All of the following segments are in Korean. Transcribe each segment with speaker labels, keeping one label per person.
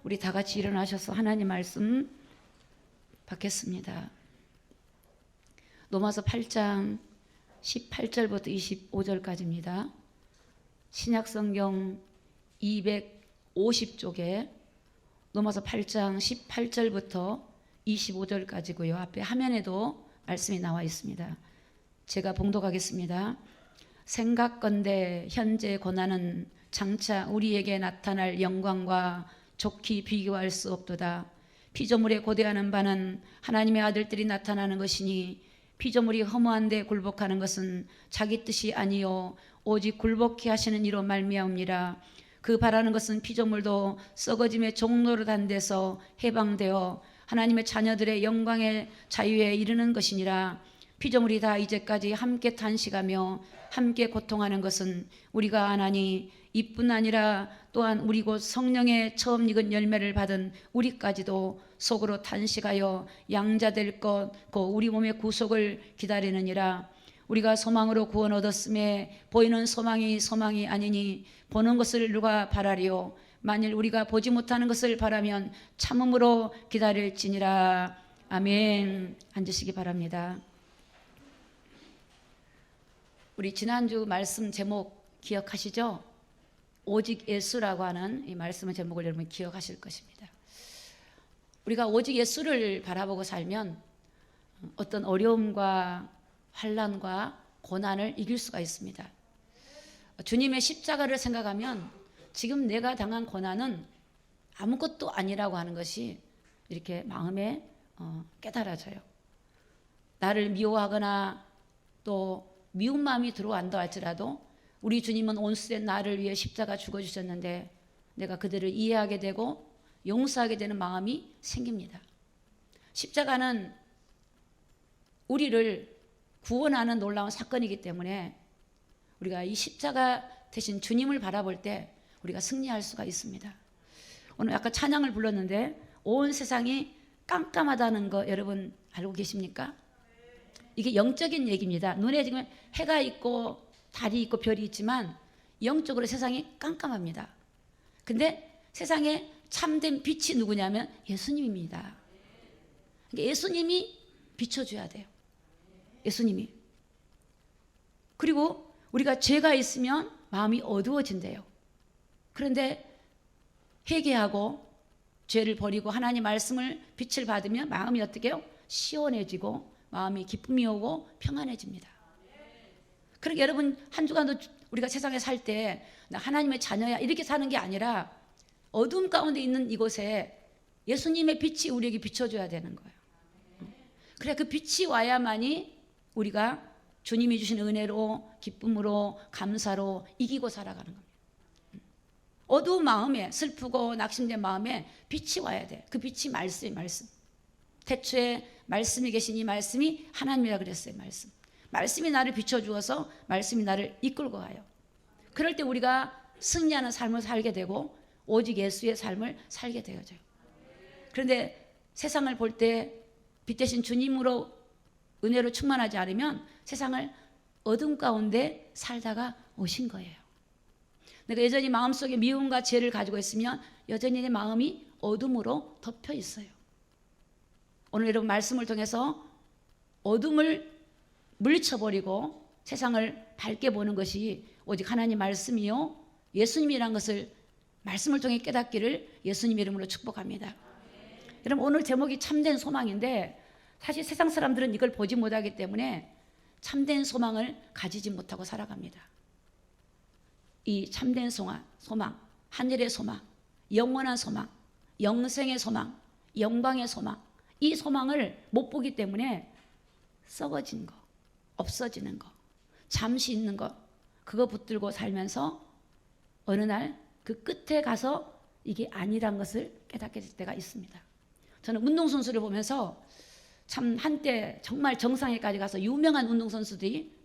Speaker 1: 우리 다 같이 일어나셔서 하나님 말씀 받겠습니다. 로마서 8장 18절부터 25절까지입니다. 신약성경 250쪽에 로마서 8장 18절부터 25절까지고요. 앞에 화면에도 말씀이 나와 있습니다. 제가 봉독하겠습니다. 생각건대 현재 고난은 장차 우리에게 나타날 영광과 좋게 비교할 수 없도다. 피조물에 고대하는 바는 하나님의 아들들이 나타나는 것이니 피조물이 허무한데 굴복하는 것은 자기 뜻이 아니요 오직 굴복케 하시는 이로 말미암니라. 그 바라는 것은 피조물도 썩어짐의 종로로 단 데서 해방되어 하나님의 자녀들의 영광의 자유에 이르는 것이니라. 피조물이 다 이제까지 함께 탄식하며 함께 고통하는 것은 우리가 아나니 이뿐 아니라 또한 우리 곧 성령의 처음 익은 열매를 받은 우리까지도 속으로 탄식하여 양자될 것 곧 우리 몸의 구속을 기다리느니라. 우리가 소망으로 구원 얻었음에 보이는 소망이 아니니 보는 것을 누가 바라리요. 만일 우리가 보지 못하는 것을 바라면 참음으로 기다릴지니라. 아멘. 앉으시기 바랍니다. 우리 지난주 말씀 제목 기억하시죠? 오직 예수라고 하는 이 말씀의 제목을 여러분 기억하실 것입니다. 우리가 오직 예수를 바라보고 살면 어떤 어려움과 환난과 고난을 이길 수가 있습니다. 주님의 십자가를 생각하면 지금 내가 당한 고난은 아무것도 아니라고 하는 것이 이렇게 마음에 깨달아져요. 나를 미워하거나 또 미운 마음이 들어온다 할지라도 우리 주님은 온수된 나를 위해 십자가 죽어주셨는데 내가 그들을 이해하게 되고 용서하게 되는 마음이 생깁니다. 십자가는 우리를 구원하는 놀라운 사건이기 때문에 우리가 이 십자가 대신 주님을 바라볼 때 우리가 승리할 수가 있습니다. 오늘 아까 찬양을 불렀는데 온 세상이 깜깜하다는 거 여러분 알고 계십니까? 이게 영적인 얘기입니다. 눈에 지금 해가 있고 달이 있고 별이 있지만 영적으로 세상이 깜깜합니다. 근데 세상에 참된 빛이 누구냐면 예수님입니다. 그러니까 예수님이 비춰줘야 돼요. 예수님이. 그리고 우리가 죄가 있으면 마음이 어두워진대요. 그런데 회개하고 죄를 버리고 하나님 말씀을 빛을 받으면 마음이 어떻게 해요? 시원해지고 마음이 기쁨이 오고 평안해집니다. 그러니까 여러분 한 주간도 우리가 세상에 살 때 나 하나님의 자녀야 이렇게 사는 게 아니라 어둠 가운데 있는 이곳에 예수님의 빛이 우리에게 비춰줘야 되는 거예요. 그래 그 빛이 와야만이 우리가 주님이 주신 은혜로 기쁨으로 감사로 이기고 살아가는 겁니다. 어두운 마음에 슬프고 낙심된 마음에 빛이 와야 돼. 그 빛이 말씀이 말씀. 태초에 말씀이 계신 이 말씀이 하나님이라 그랬어요. 말씀이 나를 비춰주어서 말씀이 나를 이끌고 가요. 그럴 때 우리가 승리하는 삶을 살게 되고 오직 예수의 삶을 살게 되어져요. 그런데 세상을 볼 때 빛 대신 주님으로 은혜로 충만하지 않으면 세상을 어둠 가운데 살다가 오신 거예요. 내가 여전히 마음속에 미움과 죄를 가지고 있으면 여전히 내 마음이 어둠으로 덮여 있어요. 오늘 여러분 말씀을 통해서 어둠을 물리쳐버리고 세상을 밝게 보는 것이 오직 하나님 말씀이요 예수님이라는 것을 말씀을 통해 깨닫기를 예수님 이름으로 축복합니다. 여러분 오늘 제목이 참된 소망인데 사실 세상 사람들은 이걸 보지 못하기 때문에 참된 소망을 가지지 못하고 살아갑니다. 이 참된 소망, 하늘의 소망, 영원한 소망, 영생의 소망, 영광의 소망, 이 소망을 못 보기 때문에 썩어진 거, 없어지는 거, 잠시 있는 거, 그거 붙들고 살면서 어느 날 그 끝에 가서 이게 아니란 것을 깨닫게 될 때가 있습니다. 저는 운동선수를 보면서 참 한때 정말 정상에까지 가서 유명한 운동선수들이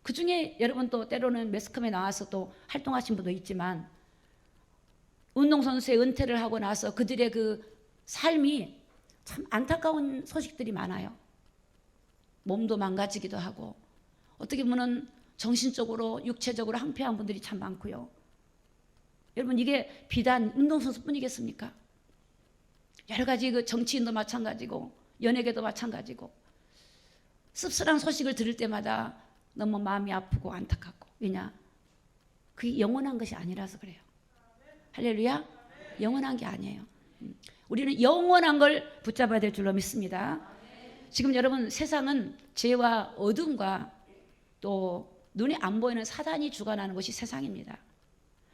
Speaker 1: 그중에 여러분 또 때로는 매스컴에 나와서 또 활동하신 분도 있지만 운동선수의 은퇴를 하고 나서 그들의 그 삶이 참 안타까운 소식들이 많아요. 몸도 망가지기도 하고 어떻게 보면 정신적으로 육체적으로 항폐한 분들이 참 많고요. 여러분 이게 비단 운동선수뿐이겠습니까? 여러 가지 그 정치인도 마찬가지고 연예계도 마찬가지고 씁쓸한 소식을 들을 때마다 너무 마음이 아프고 안타깝고. 왜냐? 그게 영원한 것이 아니라서 그래요. 할렐루야. 영원한 게 아니에요. 우리는 영원한 걸 붙잡아야 될 줄로 믿습니다. 지금 여러분, 세상은 죄와 어둠과 또 눈에 안 보이는 사단이 주관하는 것이 세상입니다.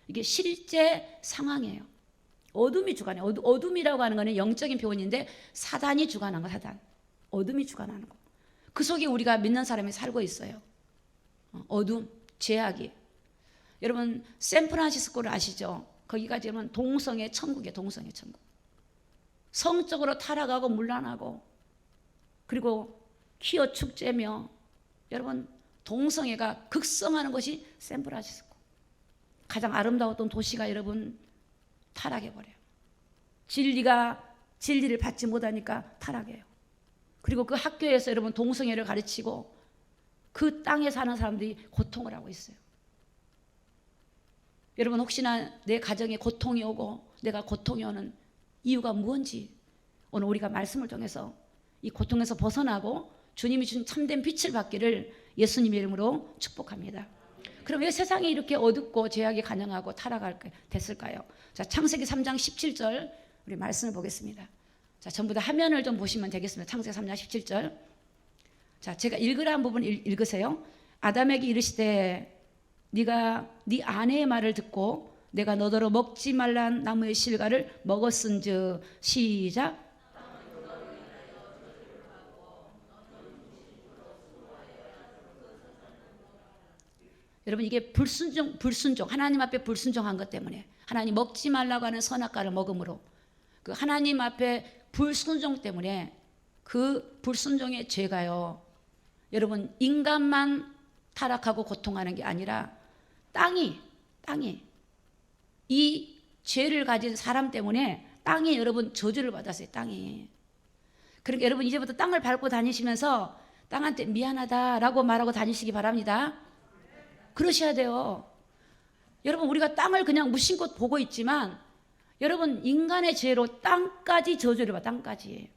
Speaker 1: 이게 실제 상황이에요. 어둠이 주관해요. 어둠이라고 하는 것은 영적인 표현인데 사단이 주관하는 거, 사단. 어둠이 주관하는 거. 그 속에 우리가 믿는 사람이 살고 있어요. 어둠, 죄악이. 여러분, 샌프란시스코를 아시죠? 거기가 지금 동성애 천국이에요. 동성애 천국. 성적으로 타락하고 문란하고, 그리고 퀴어 축제며, 여러분, 동성애가 극성하는 것이 샌프란시스코. 가장 아름다웠던 도시가 여러분 타락해버려요. 진리를 받지 못하니까 타락해요. 그리고 그 학교에서 여러분 동성애를 가르치고 그 땅에 사는 사람들이 고통을 하고 있어요. 여러분, 혹시나 내 가정에 고통이 오고 내가 고통이 오는 이유가 무엇인지 오늘 우리가 말씀을 통해서 이 고통에서 벗어나고 주님이 주신 참된 빛을 받기를 예수님의 이름으로 축복합니다. 그럼 왜 세상이 이렇게 어둡고 죄악이 간영하고 타락하게 됐을까요? 자, 창세기 3장 17절 우리 말씀을 보겠습니다. 자, 전부 다 화면을 좀 보시면 되겠습니다. 창세기 3장 17절. 자, 제가 읽으라는 부분 읽으세요. 아담에게 이르시되 네가 네 아내의 말을 듣고 내가 너더러 먹지 말란 나무의 실과를 먹었은즉. 시작. 여러분, 이게 불순종, 하나님 앞에 불순종한 것 때문에, 하나님 먹지 말라고 하는 선악과를 먹음으로, 그 하나님 앞에 불순종 때문에, 그 불순종의 죄가요, 여러분, 인간만 타락하고 고통하는 게 아니라 땅이 이 죄를 가진 사람 때문에 땅이 여러분 저주를 받았어요. 땅이. 그러니까 여러분, 이제부터 땅을 밟고 다니시면서 땅한테 미안하다라고 말하고 다니시기 바랍니다. 그러셔야 돼요. 여러분, 우리가 땅을 그냥 무심코 보고 있지만 여러분, 인간의 죄로 땅까지 저주를 받아. 땅까지.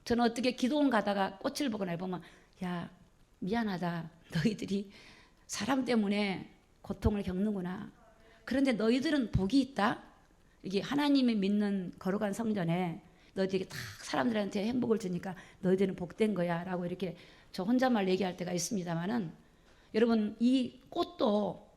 Speaker 1: 저는 어떻게 기도원 가다가 꽃을 보거나 보면, 야, 미안하다. 너희들이 사람 때문에 고통을 겪는구나. 그런데 너희들은 복이 있다. 이게 하나님이 믿는 거룩한 성전에 너희들이 다 사람들한테 행복을 주니까 너희들은 복된 거야 라고 이렇게 저 혼자말 얘기할 때가 있습니다만은, 여러분, 이 꽃도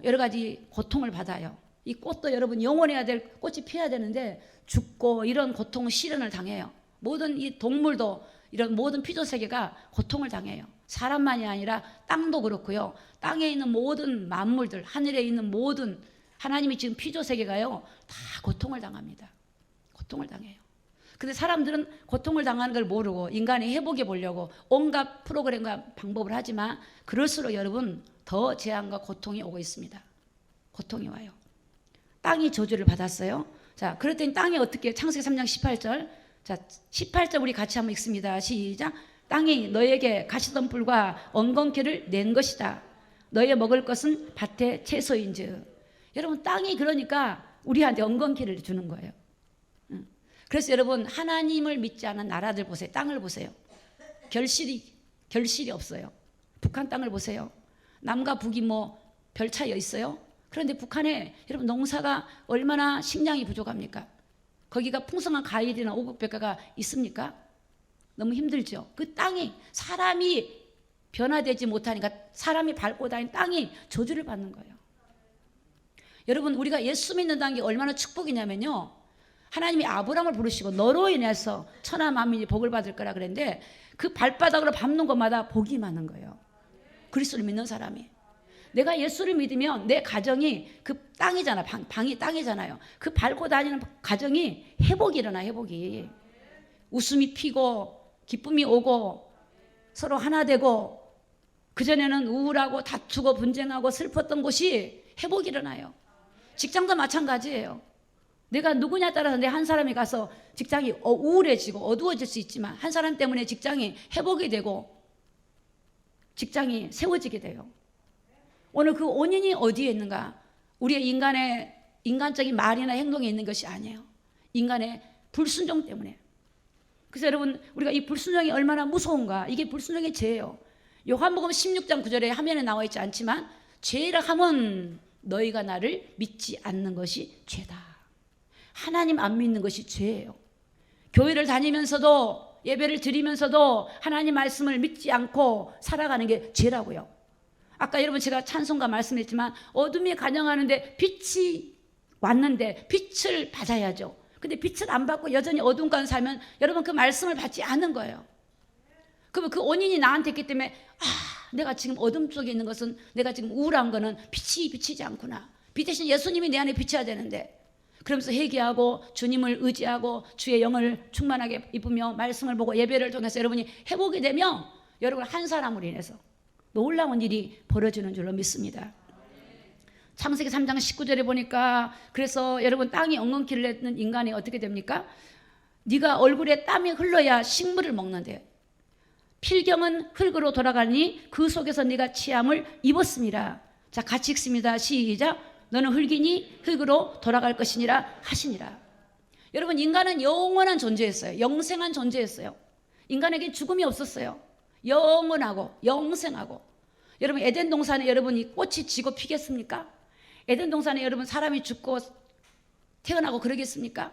Speaker 1: 여러 가지 고통을 받아요. 이 꽃도 여러분 영원해야 될 꽃이 피어야 되는데 죽고 이런 고통, 시련을 당해요. 모든 이 동물도 이런 모든 피조세계가 고통을 당해요. 사람만이 아니라 땅도 그렇고요. 땅에 있는 모든 만물들, 하늘에 있는 모든 하나님이 지금 피조세계가요, 다 고통을 당합니다. 고통을 당해요. 근데 사람들은 고통을 당하는 걸 모르고 인간이 회복해 보려고 온갖 프로그램과 방법을 하지만 그럴수록 여러분 더 재앙과 고통이 오고 있습니다. 고통이 와요. 땅이 저주를 받았어요. 자, 그랬더니 땅이 어떻게, 창세기 3장 18절. 자, 18절 우리 같이 한번 읽습니다. 시작. 땅이 너에게 가시덤불과 엉겅퀴를 낸 것이다. 너의 먹을 것은 밭의 채소인즉. 여러분, 땅이 그러니까 우리한테 엉겅퀴를 주는 거예요. 그래서 여러분, 하나님을 믿지 않은 나라들 보세요. 땅을 보세요. 결실이 없어요. 북한 땅을 보세요. 남과 북이 뭐 별 차이 있어요? 그런데 북한에 여러분 농사가 얼마나 식량이 부족합니까? 거기가 풍성한 과일이나 오곡백과가 있습니까? 너무 힘들죠. 그 땅이, 사람이 변화되지 못하니까 사람이 밟고 다니는 땅이 저주를 받는 거예요. 여러분, 우리가 예수 믿는다는 게 얼마나 축복이냐면요, 하나님이 아브라함을 부르시고 너로 인해서 천하 만민이 복을 받을 거라 그랬는데 그 발바닥으로 밟는 것마다 복이 많은 거예요. 그리스도를 믿는 사람이. 내가 예수를 믿으면 내 가정이 그 땅이잖아. 방이 땅이잖아요. 그 밟고 다니는 가정이 회복이 일어나. 회복이. 웃음이 피고 기쁨이 오고 서로 하나 되고, 그전에는 우울하고 다투고 분쟁하고 슬펐던 곳이 회복이 일어나요. 직장도 마찬가지예요. 내가 누구냐에 따라서 내 한 사람이 가서 직장이 우울해지고 어두워질 수 있지만 한 사람 때문에 직장이 회복이 되고 직장이 세워지게 돼요. 오늘 그 원인이 어디에 있는가? 우리의 인간적인 말이나 행동에 있는 것이 아니에요. 인간의 불순종 때문에. 그래서 여러분, 우리가 이 불순종이 얼마나 무서운가. 이게 불순종의 죄예요. 요한복음 16장 9절에 화면에 나와 있지 않지만, 죄를 하면 너희가 나를 믿지 않는 것이 죄다. 하나님 안 믿는 것이 죄예요. 교회를 다니면서도, 예배를 드리면서도 하나님 말씀을 믿지 않고 살아가는 게 죄라고요. 아까 여러분 제가 찬송가 말씀했지만, 어둠이 관영하는데 빛이 왔는데 빛을 받아야죠. 근데 빛을 안 받고 여전히 어둠 가운데 살면 여러분 그 말씀을 받지 않는 거예요. 그러면 그 원인이 나한테 있기 때문에, 내가 지금 어둠 속에 있는 것은, 내가 지금 우울한 거는 빛이 비치지 않구나. 빛 대신 예수님이 내 안에 비쳐야 되는데, 그러면서 회개하고 주님을 의지하고 주의 영을 충만하게 입으며 말씀을 보고 예배를 통해서 여러분이 회복이 되면 여러분 한 사람으로 인해서 놀라운 일이 벌어지는 줄로 믿습니다. 창세기 3장 19절에 보니까, 그래서 여러분 땅이 엉겅퀴를 내는 인간이 어떻게 됩니까? 네가 얼굴에 땀이 흘러야 식물을 먹는데 필경은 흙으로 돌아가니 그 속에서 네가 취함을 입었습니다. 자, 같이 읽습니다. 시작. 너는 흙이니 흙으로 돌아갈 것이니라 하시니라. 여러분, 인간은 영원한 존재였어요. 영생한 존재였어요. 인간에게 죽음이 없었어요. 영원하고 영생하고. 여러분, 에덴 동산에 여러분 이 꽃이 지고 피겠습니까? 에덴 동산에 여러분 사람이 죽고 태어나고 그러겠습니까?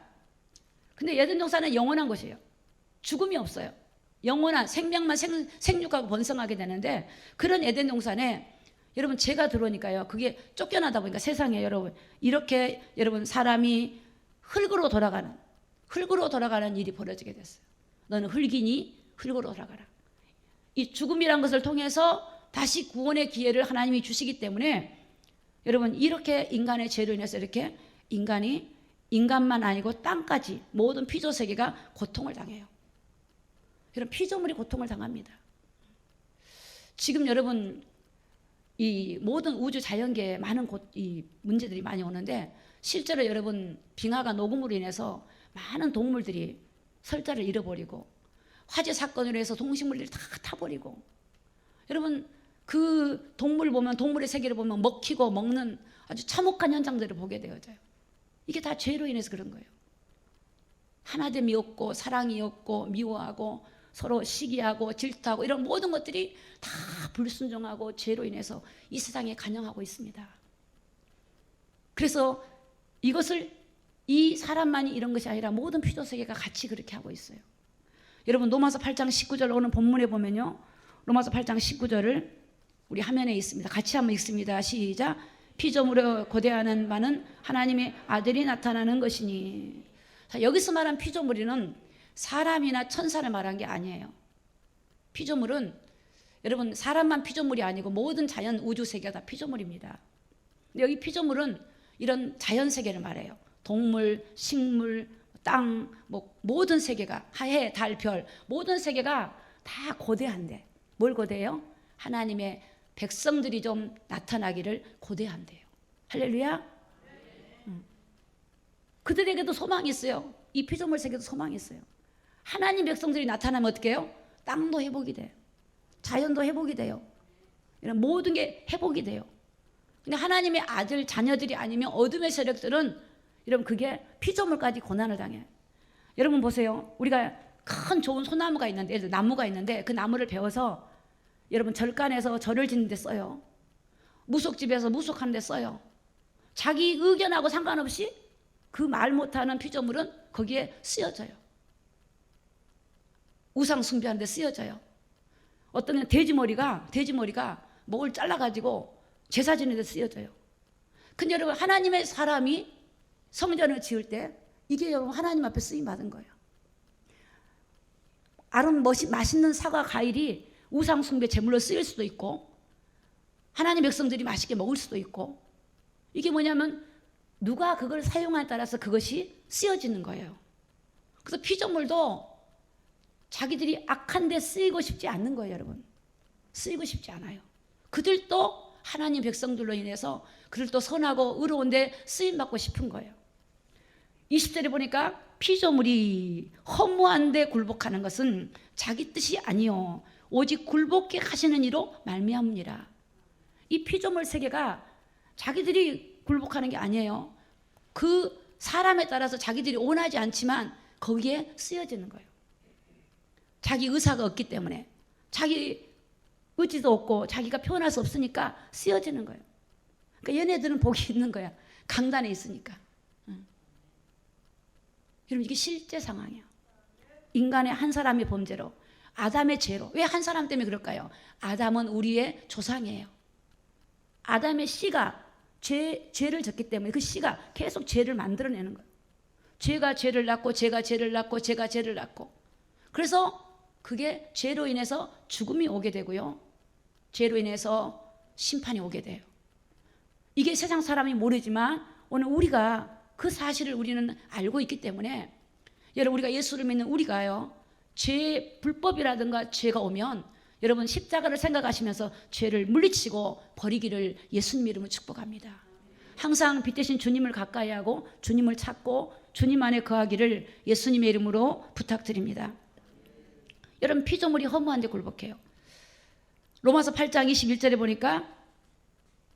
Speaker 1: 근데 에덴 동산은 영원한 것이에요. 죽음이 없어요. 영원한 생명만 생육하고 번성하게 되는데, 그런 에덴 동산에 여러분 죄가 들어오니까요, 그게 쫓겨나다 보니까 세상에 여러분 이렇게 여러분 사람이 흙으로 돌아가는 일이 벌어지게 됐어요. 너는 흙이니 흙으로 돌아가라. 이 죽음이란 것을 통해서 다시 구원의 기회를 하나님이 주시기 때문에 여러분, 이렇게 인간의 죄로 인해서 이렇게 인간만 아니고 땅까지 모든 피조 세계가 고통을 당해요. 여러분, 피조물이 고통을 당합니다. 지금 여러분 이 모든 우주 자연계에 많은 이 문제들이 많이 오는데, 실제로 여러분 빙하가 녹음으로 인해서 많은 동물들이 설자를 잃어버리고, 화재 사건으로 해서 동식물들이 다 타버리고, 여러분 그 동물의 세계를 보면 먹히고 먹는 아주 참혹한 현장들을 보게 되어져요. 이게 다 죄로 인해서 그런 거예요. 하나됨이 없고 사랑이 없고 미워하고 서로 시기하고 질투하고 이런 모든 것들이 다 불순종하고 죄로 인해서 이 세상에 관영하고 있습니다. 그래서 이것을 이 사람만이 이런 것이 아니라 모든 피조 세계가 같이 그렇게 하고 있어요. 여러분, 로마서 8장 19절 오늘 본문에 보면요, 로마서 8장 19절을 우리 화면에 있습니다. 같이 한번 읽습니다. 시작. 피조물에 고대하는 바는 하나님의 아들이 나타나는 것이니. 자, 여기서 말한 피조물이는 사람이나 천사를 말한 게 아니에요. 피조물은 여러분 사람만 피조물이 아니고 모든 자연 우주 세계가 다 피조물입니다. 근데 여기 피조물은 이런 자연 세계를 말해요. 동물, 식물, 땅, 모든 세계가, 해, 달, 별, 모든 세계가 다 고대한데, 뭘 고대해요? 하나님의 백성들이 좀 나타나기를 고대한대요. 할렐루야. 그들에게도 소망이 있어요. 이 피조물 세계도 소망이 있어요. 하나님 백성들이 나타나면 어떻게 해요? 땅도 회복이 돼요. 자연도 회복이 돼요. 이런 모든 게 회복이 돼요. 근데 하나님의 아들, 자녀들이 아니면 어둠의 세력들은 여러분 그게 피조물까지 고난을 당해요. 여러분 보세요. 우리가 큰 좋은 소나무가 있는데, 예를 들어 나무가 있는데, 그 나무를 베어서 여러분 절간에서 절을 짓는 데 써요. 무속집에서 무속하는 데 써요. 자기 의견하고 상관없이 그 말 못하는 피조물은 거기에 쓰여져요. 우상 숭배하는 데 쓰여져요. 어떤 돼지머리가 목을 잘라가지고 제사 지는 데 쓰여져요. 근데 여러분 하나님의 사람이 성전을 지을 때 이게 여러분 하나님 앞에 쓰임 받은 거예요. 맛있는 사과 과일이 우상 숭배 제물로 쓰일 수도 있고, 하나님 백성들이 맛있게 먹을 수도 있고, 이게 뭐냐면 누가 그걸 사용하에 따라서 그것이 쓰여지는 거예요. 그래서 피조물도 자기들이 악한 데 쓰이고 싶지 않는 거예요. 여러분 쓰이고 싶지 않아요. 그들도 하나님 백성들로 인해서 그들도 선하고 의로운데 쓰임받고 싶은 거예요. 20절에 보니까 피조물이 허무한데 굴복하는 것은 자기 뜻이 아니요 오직 굴복케 하시는 이로 말미암으니라. 이 피조물 세계가 자기들이 굴복하는 게 아니에요. 그 사람에 따라서 자기들이 원하지 않지만 거기에 쓰여지는 거예요. 자기 의사가 없기 때문에, 자기 의지도 없고 자기가 표현할 수 없으니까 쓰여지는 거예요. 그러니까 얘네들은 복이 있는 거야. 강단에 있으니까. 여러분, 이게 실제 상황이에요. 인간의 한 사람의 범죄로, 아담의 죄로. 왜 한 사람 때문에 그럴까요? 아담은 우리의 조상이에요. 아담의 씨가 죄를 졌기 때문에 그 씨가 계속 죄를 만들어내는 거예요. 죄가 죄를 낳고, 죄가 죄를 낳고, 죄가 죄를 낳고. 그래서 그게 죄로 인해서 죽음이 오게 되고요, 죄로 인해서 심판이 오게 돼요. 이게 세상 사람이 모르지만 오늘 우리가 그 사실을 우리는 알고 있기 때문에, 여러분, 우리가 예수를 믿는 우리가요, 죄, 불법이라든가 죄가 오면 여러분 십자가를 생각하시면서 죄를 물리치고 버리기를 예수님 이름으로 축복합니다. 항상 빛 대신 주님을 가까이 하고 주님을 찾고 주님 안에 거하기를 예수님의 이름으로 부탁드립니다. 여러분, 피조물이 허무한데 굴복해요. 로마서 8장 21절에 보니까,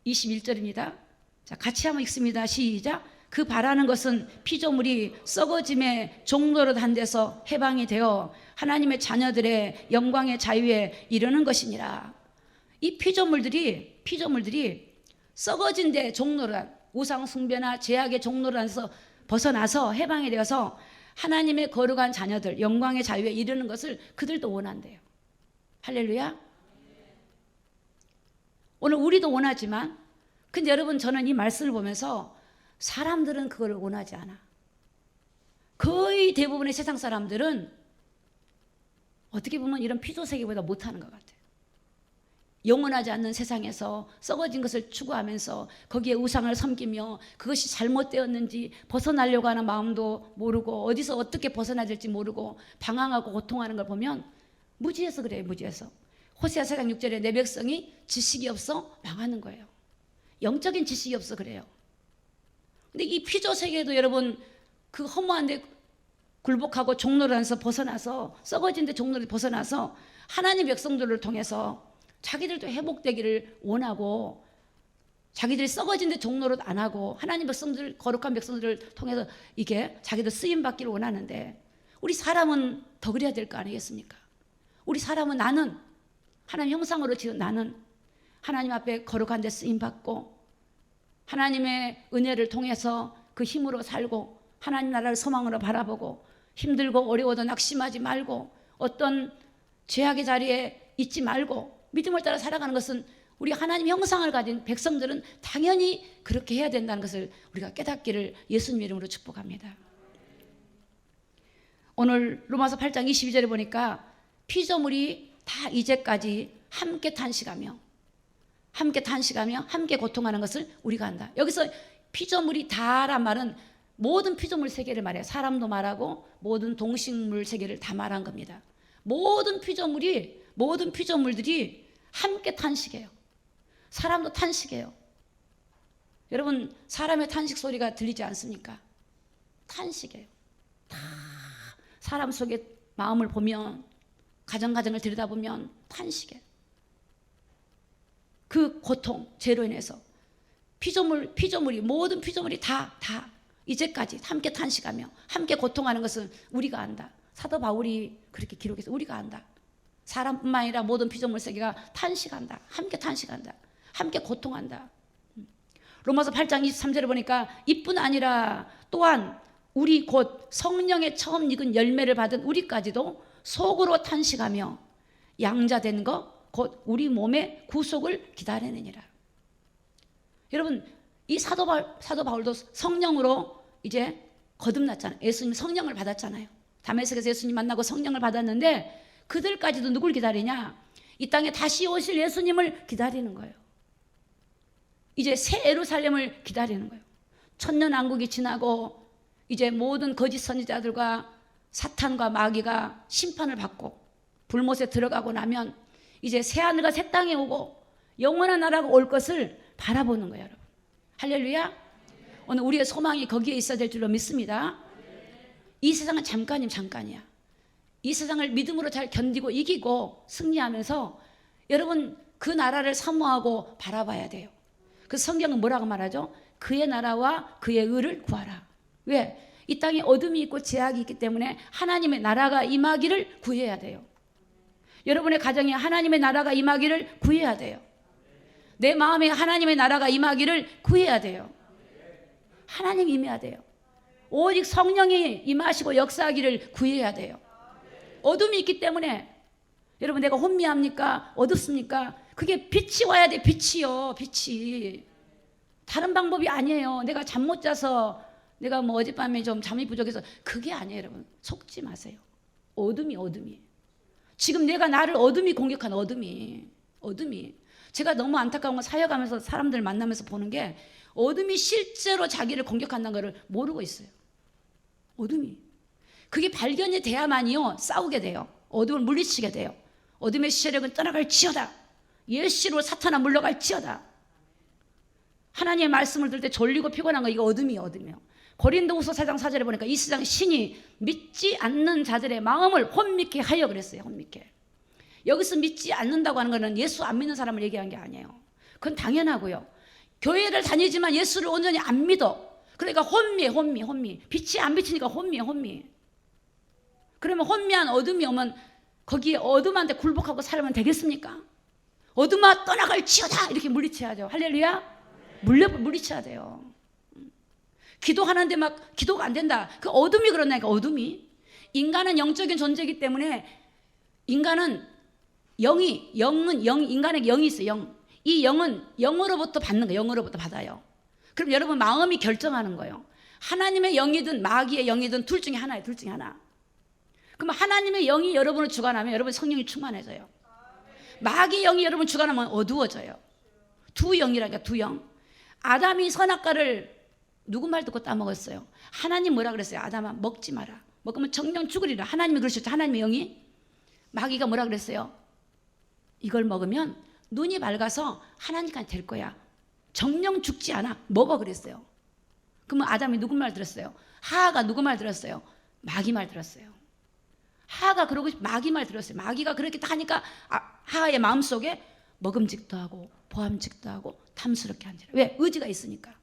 Speaker 1: 21절입니다. 자, 같이 한번 읽습니다. 시작. 그 바라는 것은 피조물이 썩어짐의 종노릇 한 데서 해방이 되어 하나님의 자녀들의 영광의 자유에 이르는 것이니라. 이 피조물들이 썩어진 데 종노릇, 우상 숭배나 죄악의 종노릇에서 벗어나서 해방이 되어서 하나님의 거룩한 자녀들, 영광의 자유에 이르는 것을 그들도 원한대요. 할렐루야. 오늘 우리도 원하지만, 근데 여러분, 저는 이 말씀을 보면서 사람들은 그걸 원하지 않아. 거의 대부분의 세상 사람들은 어떻게 보면 이런 피조세계보다 못하는 것 같아요. 영원하지 않는 세상에서 썩어진 것을 추구하면서 거기에 우상을 섬기며 그것이 잘못되었는지 벗어나려고 하는 마음도 모르고 어디서 어떻게 벗어나야 될지 모르고 방황하고 고통하는 걸 보면 무지해서 그래요. 무지해서. 호세아 4장 6절에 내 백성이 지식이 없어 망하는 거예요. 영적인 지식이 없어 그래요. 근데 이 피조세계도 여러분, 그 허무한데 굴복하고 종노릇에서 벗어나서, 썩어진 데 종노릇 벗어나서 하나님 백성들을 통해서 자기들도 회복되기를 원하고, 자기들이 썩어진 데 종노릇 안 하고 하나님 백성들, 거룩한 백성들을 통해서 이게 자기도 쓰임 받기를 원하는데, 우리 사람은 더 그래야 될 거 아니겠습니까? 우리 사람은, 나는 하나님 형상으로 지은 나는 하나님 앞에 거룩한 데 쓰임 받고 하나님의 은혜를 통해서 그 힘으로 살고 하나님 나라를 소망으로 바라보고 힘들고 어려워도 낙심하지 말고 어떤 죄악의 자리에 있지 말고 믿음을 따라 살아가는 것은 우리 하나님 형상을 가진 백성들은 당연히 그렇게 해야 된다는 것을 우리가 깨닫기를 예수님 이름으로 축복합니다. 오늘 로마서 8장 22절에 보니까 피조물이 다 이제까지 함께 탄식하며 함께 고통하는 것을 우리가 안다. 여기서 피조물이 다란 말은 모든 피조물 세계를 말해요. 사람도 말하고 모든 동식물 세계를 다 말한 겁니다. 모든 피조물들이 함께 탄식해요. 사람도 탄식해요. 여러분, 사람의 탄식 소리가 들리지 않습니까? 탄식해요. 다 사람 속의 마음을 보면, 가정을 들여다보면 탄식해요. 그 고통, 죄로 인해서 모든 피조물이 다 이제까지 함께 탄식하며 함께 고통하는 것은 우리가 안다. 사도 바울이 그렇게 기록해서 우리가 안다. 사람뿐만 아니라 모든 피조물 세계가 탄식한다. 함께 고통한다. 로마서 8장 23절에 보니까 이뿐 아니라 또한 우리 곧 성령의 처음 익은 열매를 받은 우리까지도 속으로 탄식하며 양자된 것 곧 우리 몸의 구속을 기다리느니라. 여러분, 이 사도 바울도 성령으로 이제 거듭났잖아요. 예수님 성령을 받았잖아요. 다메섹에서 예수님 만나고 성령을 받았는데 그들까지도 누굴 기다리냐? 이 땅에 다시 오실 예수님을 기다리는 거예요. 이제 새 예루살렘을 기다리는 거예요. 천년왕국이 지나고 이제 모든 거짓 선지자들과 사탄과 마귀가 심판을 받고 불못에 들어가고 나면 이제 새하늘과 새 땅에 오고 영원한 나라가 올 것을 바라보는 거예요, 여러분. 할렐루야. 오늘 우리의 소망이 거기에 있어야 될 줄로 믿습니다. 이 세상은 잠깐이야. 이 세상을 믿음으로 잘 견디고 이기고 승리하면서 여러분, 그 나라를 사모하고 바라봐야 돼요. 그 성경은 뭐라고 말하죠? 그의 나라와 그의 의를 구하라. 왜? 이 땅에 어둠이 있고 죄악이 있기 때문에 하나님의 나라가 임하기를 구해야 돼요. 여러분의 가정에 하나님의 나라가 임하기를 구해야 돼요. 내 마음에 하나님의 나라가 임하기를 구해야 돼요. 하나님 임해야 돼요. 오직 성령이 임하시고 역사하기를 구해야 돼요. 어둠이 있기 때문에 여러분, 내가 혼미합니까? 어둡습니까? 그게 빛이 와야 돼. 빛이요. 빛이. 다른 방법이 아니에요. 내가 잠 못 자서, 내가 뭐 어젯밤에 좀 잠이 부족해서, 그게 아니에요. 여러분, 속지 마세요. 어둠이. 지금 내가 나를 어둠이 공격한 어둠이. 제가 너무 안타까운 건 사역하면서 사람들 만나면서 보는 게, 어둠이 실제로 자기를 공격한다는 것을 모르고 있어요. 어둠이. 그게 발견이 돼야만이요, 싸우게 돼요. 어둠을 물리치게 돼요. 어둠의 세력은 떠나갈지어다. 예시로 사탄아 물러갈지어다. 하나님의 말씀을 들을 때 졸리고 피곤한 거, 이거 어둠이에요. 고린도후서 4장 4절에 보니까 이 세상 신이 믿지 않는 자들의 마음을 혼미케 하여 그랬어요. 혼미케. 여기서 믿지 않는다고 하는 것은 예수 안 믿는 사람을 얘기한 게 아니에요. 그건 당연하고요. 교회를 다니지만 예수를 온전히 안 믿어. 그러니까 혼미. 빛이 안 비치니까 혼미. 그러면 혼미한 어둠이 오면 거기에 어둠한테 굴복하고 살면 되겠습니까? 어둠아 떠나갈지어다 이렇게 물리쳐야죠. 할렐루야. 물리쳐야 돼요. 기도하는데 막 기도가 안 된다. 그 어둠이 그런다니까. 어둠이. 인간은 영적인 존재이기 때문에, 인간은 인간에게 영이 있어요. 영. 이 영은 영으로부터 받는 거예요. 영으로부터 받아요. 그럼 여러분, 마음이 결정하는 거예요. 하나님의 영이든 마귀의 영이든 둘 중에 하나예요. 그럼 하나님의 영이 여러분을 주관하면 여러분 성령이 충만해져요. 마귀의 영이 여러분 주관하면 어두워져요. 두 영이라니까. 두 영. 아담이 선악과를 누구 말 듣고 따먹었어요? 하나님 뭐라 그랬어요? 아담아, 먹지 마라. 먹으면 정령 죽으리라. 하나님이 그러셨죠. 하나님의 영이. 마귀가 뭐라 그랬어요? 이걸 먹으면 눈이 맑아서 하나님까지 될 거야. 정령 죽지 않아. 먹어 그랬어요. 그러면 아담이 누구 말 들었어요? 하하가 누구 말 들었어요? 마귀 말 들었어요. 하하가 그러고 마귀 말 들었어요. 마귀가 그렇게 하니까 하하의 마음속에 먹음직도 하고 보암직도 하고 탐스럽게 한지라. 왜? 의지가 있으니까.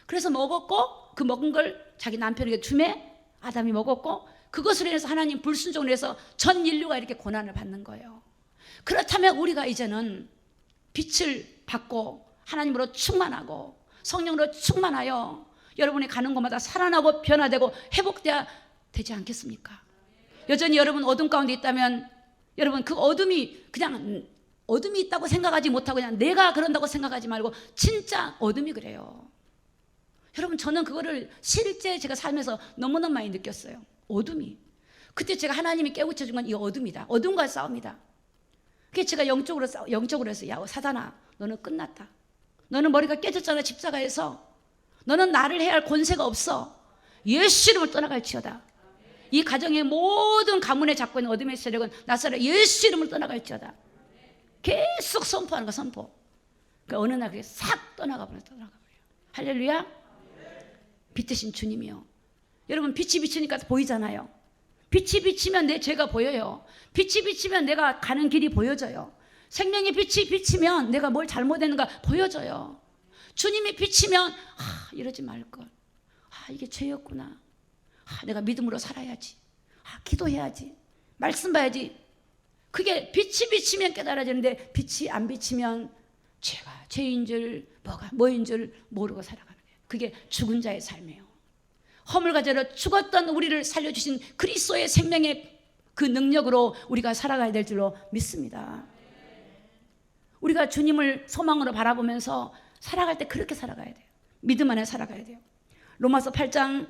Speaker 1: 그래서 먹었고, 그 먹은 걸 자기 남편에게 주매 아담이 먹었고, 그것으로 인해서 하나님 불순종을 해서 전 인류가 이렇게 고난을 받는 거예요. 그렇다면 우리가 이제는 빛을 받고 하나님으로 충만하고 성령으로 충만하여 여러분이 가는 곳마다 살아나고 변화되고 회복돼야 되지 않겠습니까? 여전히 여러분 어둠 가운데 있다면, 여러분 그 어둠이 그냥 어둠이 있다고 생각하지 못하고 그냥 내가 그런다고 생각하지 말고 진짜 어둠이 그래요. 여러분, 저는 그거를 실제 제가 살면서 너무너무 많이 느꼈어요. 어둠이. 그때 제가 하나님이 깨우쳐 준 건 이 어둠이다. 어둠과의 싸움이다. 그래서 제가 영적으로 해서, 야 사단아, 너는 끝났다. 너는 머리가 깨졌잖아. 십자가에서. 너는 나를 해야 할 권세가 없어. 예수 이름을 떠나갈지어다. 이 가정의 모든 가문에 잡고 있는 어둠의 세력은 나사렛 예수 이름을 떠나갈지어다. 계속 선포하는 거, 선포. 그러니까 어느 날 그게 싹 떠나가 버려요. 할렐루야. 빛 대신 주님이요. 여러분, 빛이 비치니까 보이잖아요. 빛이 비치면 내 죄가 보여요. 빛이 비치면 내가 가는 길이 보여져요. 생명의 빛이 비치면 내가 뭘 잘못했는가 보여져요. 주님이 비치면 이러지 말걸. 이게 죄였구나. 내가 믿음으로 살아야지. 기도해야지. 말씀 봐야지. 그게 빛이 비치면 깨달아지는데, 빛이 안 비치면 죄가 죄인 줄 뭐인 줄 모르고 살아가는 거예요. 그게 죽은 자의 삶이에요. 허물과제로 죽었던 우리를 살려주신 그리스도의 생명의 그 능력으로 우리가 살아가야 될 줄로 믿습니다. 우리가 주님을 소망으로 바라보면서 살아갈 때 그렇게 살아가야 돼요. 믿음 안에 살아가야 돼요. 로마서 8장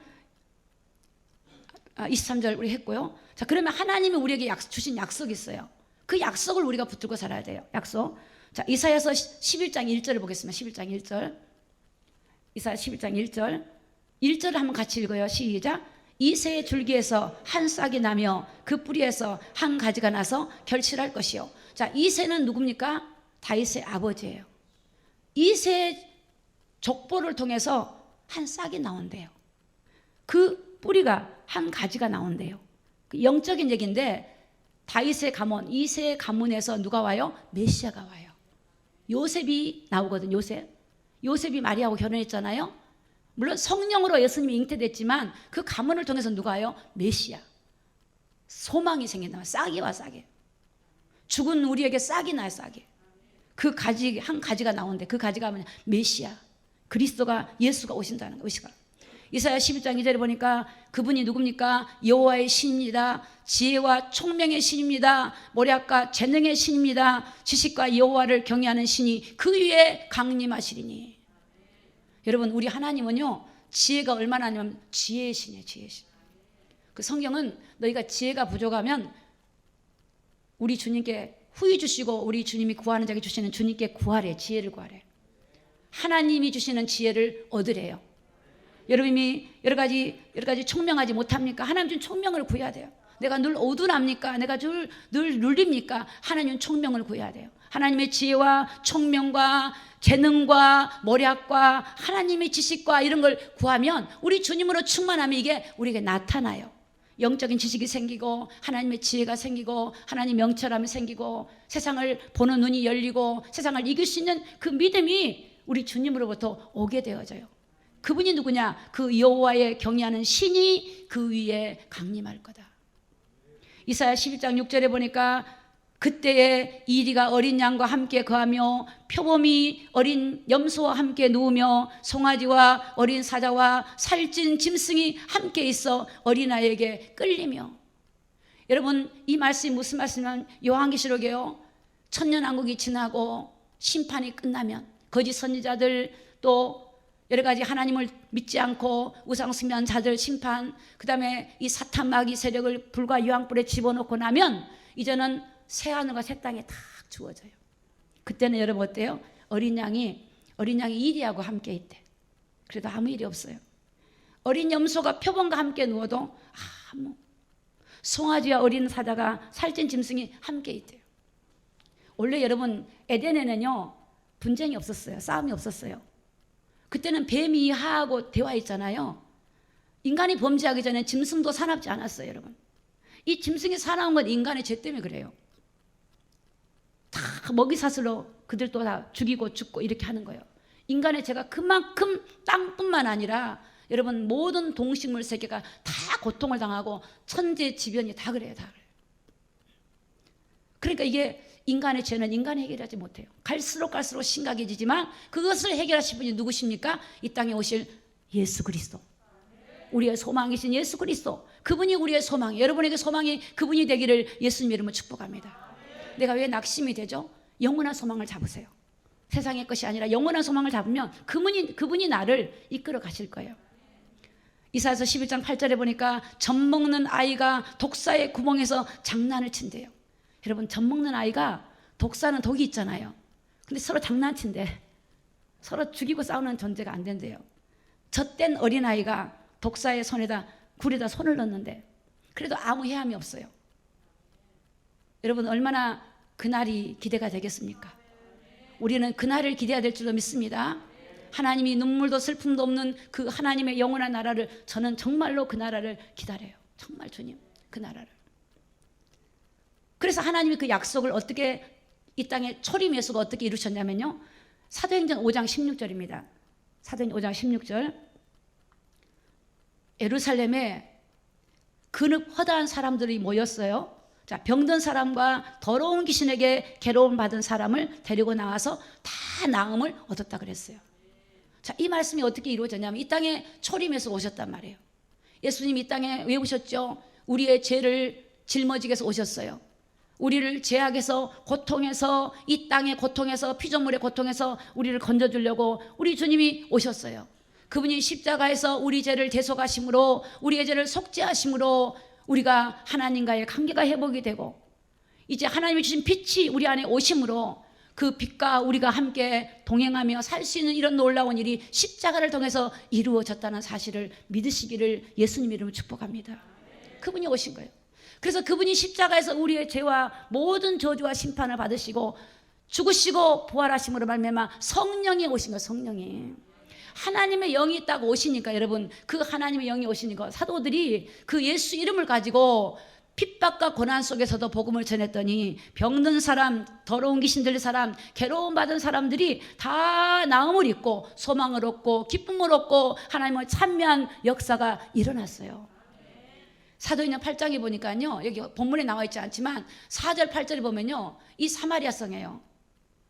Speaker 1: 23절 우리 했고요. 자, 그러면 하나님이 우리에게 주신 약속이 있어요. 그 약속을 우리가 붙들고 살아야 돼요. 약속. 자, 이사야서 11장 1절을 보겠습니다. 11장 1절. 이사야 11장 1절. 1절을 한번 같이 읽어요. 시작. 이새의 줄기에서 한 싹이 나며 그 뿌리에서 한 가지가 나서 결실할 것이요. 자, 이새는 누굽니까? 다윗의 아버지예요. 이새의 족보를 통해서 한 싹이 나온대요. 그 뿌리가 한 가지가 나온대요. 영적인 얘기인데, 다윗의 가문, 이새의 가문에서 누가 와요? 메시아가 와요. 요셉이 나오거든. 요셉이 마리아하고 결혼했잖아요. 물론 성령으로 예수님이 잉태됐지만 그 가문을 통해서 누가요? 메시아. 소망이 생긴다. 싹이와 싹이. 죽은 우리에게 싹이 나요, 싹이. 그 가지, 한 가지가 나오는데 그 가지가 뭐냐? 메시아. 그리스도가, 예수가 오신다는 거예요. 이사야 11장 2절에 보니까 그분이 누굽니까? 여호와의 신입니다. 지혜와 총명의 신입니다. 모략과 재능의 신입니다. 지식과 여호와를 경외하는 신이 그 위에 강림하시리니. 여러분, 우리 하나님은요, 지혜가 얼마나 하냐면 지혜의 신이에요. 지혜의 신. 그 성경은 너희가 지혜가 부족하면 우리 주님께 후히 주시고 우리 주님이 구하는 자에게 주시는 주님께 구하래. 지혜를 구하래. 하나님이 주시는 지혜를 얻으래요. 여러분이 여러 가지 총명하지 못합니까? 하나님 준 총명을 구해야 돼요. 내가 늘 어두랍니까? 내가 늘 눌립니까? 하나님은 총명을 구해야 돼요. 하나님의 지혜와 총명과 재능과 모략과 하나님의 지식과 이런 걸 구하면 우리 주님으로 충만하면 이게 우리에게 나타나요. 영적인 지식이 생기고 하나님의 지혜가 생기고 하나님 명철함이 생기고 세상을 보는 눈이 열리고 세상을 이길 수 있는 그 믿음이 우리 주님으로부터 오게 되어져요. 그분이 누구냐? 그 여호와의 경외하는 신이 그 위에 강림할 거다. 이사야 11장 6절에 보니까 그때에 이리가 어린 양과 함께 거하며 표범이 어린 염소와 함께 누우며 송아지와 어린 사자와 살찐 짐승이 함께 있어 어린아이에게 끌리며. 여러분, 이 말씀이 무슨 말씀이냐면 요한계시록에요, 천년왕국이 지나고 심판이 끝나면 거짓 선지자들 또 여러 가지 하나님을 믿지 않고 우상 숭배한 자들 심판, 그 다음에 이 사탄 마귀 세력을 불과 유황불에 집어넣고 나면 이제는 새 하늘과 새 땅에 딱 주어져요. 그때는 여러분 어때요? 어린 양이 이리하고 함께 있대. 그래도 아무 일이 없어요. 어린 염소가 표범과 함께 누워도 송아지와 어린 사자가 살찐 짐승이 함께 있대요. 원래 여러분 에덴에는요 분쟁이 없었어요. 싸움이 없었어요. 그때는 뱀이 하하고 대화했잖아요. 인간이 범죄하기 전에 짐승도 사납지 않았어요. 여러분, 이 짐승이 사나운 건 인간의 죄 때문에 그래요. 다 먹이사슬로 그들도 다 죽이고 죽고 이렇게 하는 거예요. 인간의 죄가 그만큼 땅뿐만 아니라 여러분 모든 동식물 세계가 다 고통을 당하고 천재지변이 다 그래요. 다 그래요. 그러니까 이게 인간의 죄는 인간이 해결하지 못해요. 갈수록 심각해지지만 그것을 해결하실 분이 누구십니까? 이 땅에 오실 예수 그리스도. 우리의 소망이신 예수 그리스도. 그분이 우리의 소망이에요. 여러분에게 소망이 그분이 되기를 예수님 이름으로 축복합니다. 내가 왜 낙심이 되죠? 영원한 소망을 잡으세요. 세상의 것이 아니라 영원한 소망을 잡으면 그분이 나를 이끌어 가실 거예요. 이사야서 11장 8절에 보니까 젖 먹는 아이가 독사의 구멍에서 장난을 친대요. 여러분, 젖 먹는 아이가, 독사는 독이 있잖아요. 근데 서로 장난친대. 서로 죽이고 싸우는 존재가 안 된대요. 젖된 어린아이가 독사의 손에다 굴에다 손을 넣는데 그래도 아무 해함이 없어요. 여러분, 얼마나 그날이 기대가 되겠습니까? 우리는 그날을 기대해야 될 줄로 믿습니다. 하나님이 눈물도 슬픔도 없는 그 하나님의 영원한 나라를, 저는 정말로 그 나라를 기다려요. 정말 주님, 그 나라를. 그래서 하나님이 그 약속을 어떻게 이 땅에 초림 예수가 어떻게 이루셨냐면요, 사도행전 5장 16절입니다. 사도행전 5장 16절. 예루살렘에 근육 허다한 사람들이 모였어요. 자, 병든 사람과 더러운 귀신에게 괴로움 받은 사람을 데리고 나와서 다 나음을 얻었다 그랬어요. 자, 이 말씀이 어떻게 이루어졌냐면 이 땅에 초림해서 오셨단 말이에요. 예수님이 이 땅에 왜 오셨죠? 우리의 죄를 짊어지기 위해서 오셨어요. 우리를 죄악에서, 고통에서, 이 땅의 고통에서, 피조물의 고통에서 우리를 건져주려고 우리 주님이 오셨어요. 그분이 십자가에서 우리 죄를 대속하심으로, 우리의 죄를 속죄하심으로 우리가 하나님과의 관계가 회복이 되고, 이제 하나님이 주신 빛이 우리 안에 오심으로 그 빛과 우리가 함께 동행하며 살 수 있는 이런 놀라운 일이 십자가를 통해서 이루어졌다는 사실을 믿으시기를 예수님 이름으로 축복합니다. 그분이 오신 거예요. 그래서 그분이 십자가에서 우리의 죄와 모든 저주와 심판을 받으시고 죽으시고 부활하심으로 말미암아 성령이 오신 거예요. 성령이. 하나님의 영이 딱 오시니까, 여러분, 그 하나님의 영이 오시니까 사도들이 그 예수 이름을 가지고 핍박과 고난 속에서도 복음을 전했더니 병든 사람, 더러운 귀신 들린 사람, 괴로움 받은 사람들이 다 나음을 입고 소망을 얻고 기쁨을 얻고 하나님을 찬미한 역사가 일어났어요. 사도행전 8장에 보니까요, 여기 본문에 나와 있지 않지만 4절 8절에 보면요, 이 사마리아 성에요,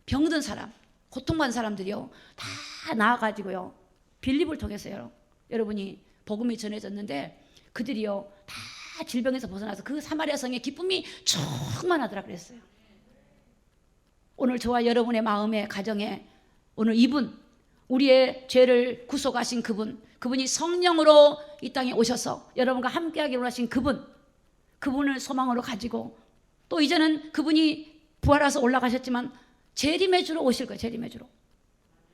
Speaker 1: 병든 사람, 고통받은 사람들이요 다 나와가지고요 빌립을 통해서요 여러분이 복음이 전해졌는데, 그들이요 다 질병에서 벗어나서 그 사마리아 성에 기쁨이 충만하더라 그랬어요. 오늘 저와 여러분의 마음에, 가정에 오늘 이분, 우리의 죄를 구속하신 그분이 성령으로 이 땅에 오셔서 여러분과 함께하기로 하신 그분을 소망으로 가지고, 또 이제는 그분이 부활해서 올라가셨지만 재림의 주로 오실 거예요. 재림의 주로.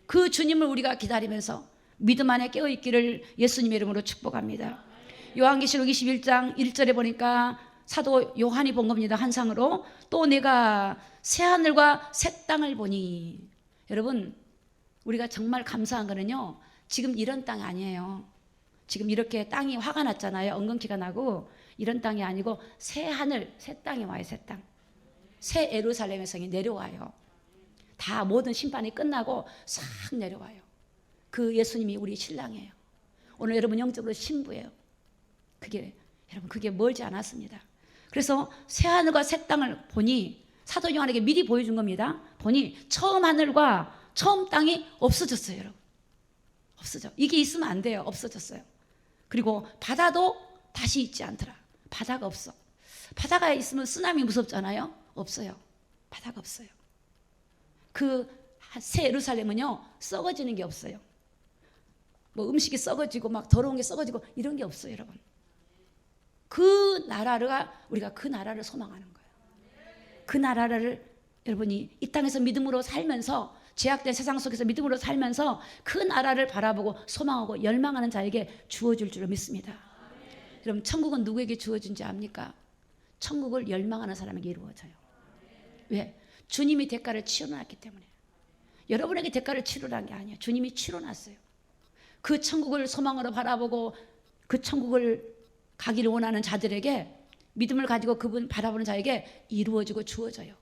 Speaker 1: 그 주님을 우리가 기다리면서 믿음 안에 깨어있기를 예수님의 이름으로 축복합니다. 요한계시록 21장 1절에 보니까 사도 요한이 본 겁니다. 환상으로. 또 내가 새하늘과 새 땅을 보니. 여러분, 우리가 정말 감사한 거는요, 지금 이런 땅이 아니에요. 지금 이렇게 땅이 화가 났잖아요. 엉겅퀴가 나고. 이런 땅이 아니고 새 하늘, 새 땅이 와요. 새 땅. 새 예루살렘의 성이 내려와요. 다 모든 심판이 끝나고 싹 내려와요. 그 예수님이 우리 신랑이에요. 오늘 여러분 영적으로 신부예요. 여러분 그게 멀지 않았습니다. 그래서 새 하늘과 새 땅을 보니, 사도 요한에게 미리 보여준 겁니다. 보니 처음 하늘과 처음 땅이 없어졌어요. 여러분 없어져. 이게 있으면 안 돼요. 없어졌어요. 그리고 바다도 다시 있지 않더라. 바다가 없어. 바다가 있으면 쓰나미 무섭잖아요. 없어요. 바다가 없어요. 그 새 예루살렘은요 썩어지는 게 없어요. 뭐 음식이 썩어지고 막 더러운 게 썩어지고 이런 게 없어요. 여러분 그 나라가, 우리가 그 나라를 소망하는 거예요. 그 나라를 여러분이 이 땅에서 믿음으로 살면서, 제약된 세상 속에서 믿음으로 살면서 그 나라를 바라보고 소망하고 열망하는 자에게 주어질 줄로 믿습니다. 여러분 천국은 누구에게 주어진지 압니까? 천국을 열망하는 사람에게 이루어져요. 왜? 주님이 대가를 치러놨기 때문에. 여러분에게 대가를 치르라는 게 아니에요. 주님이 치러놨어요. 그 천국을 소망으로 바라보고 그 천국을 가기를 원하는 자들에게, 믿음을 가지고 그분 바라보는 자에게 이루어지고 주어져요.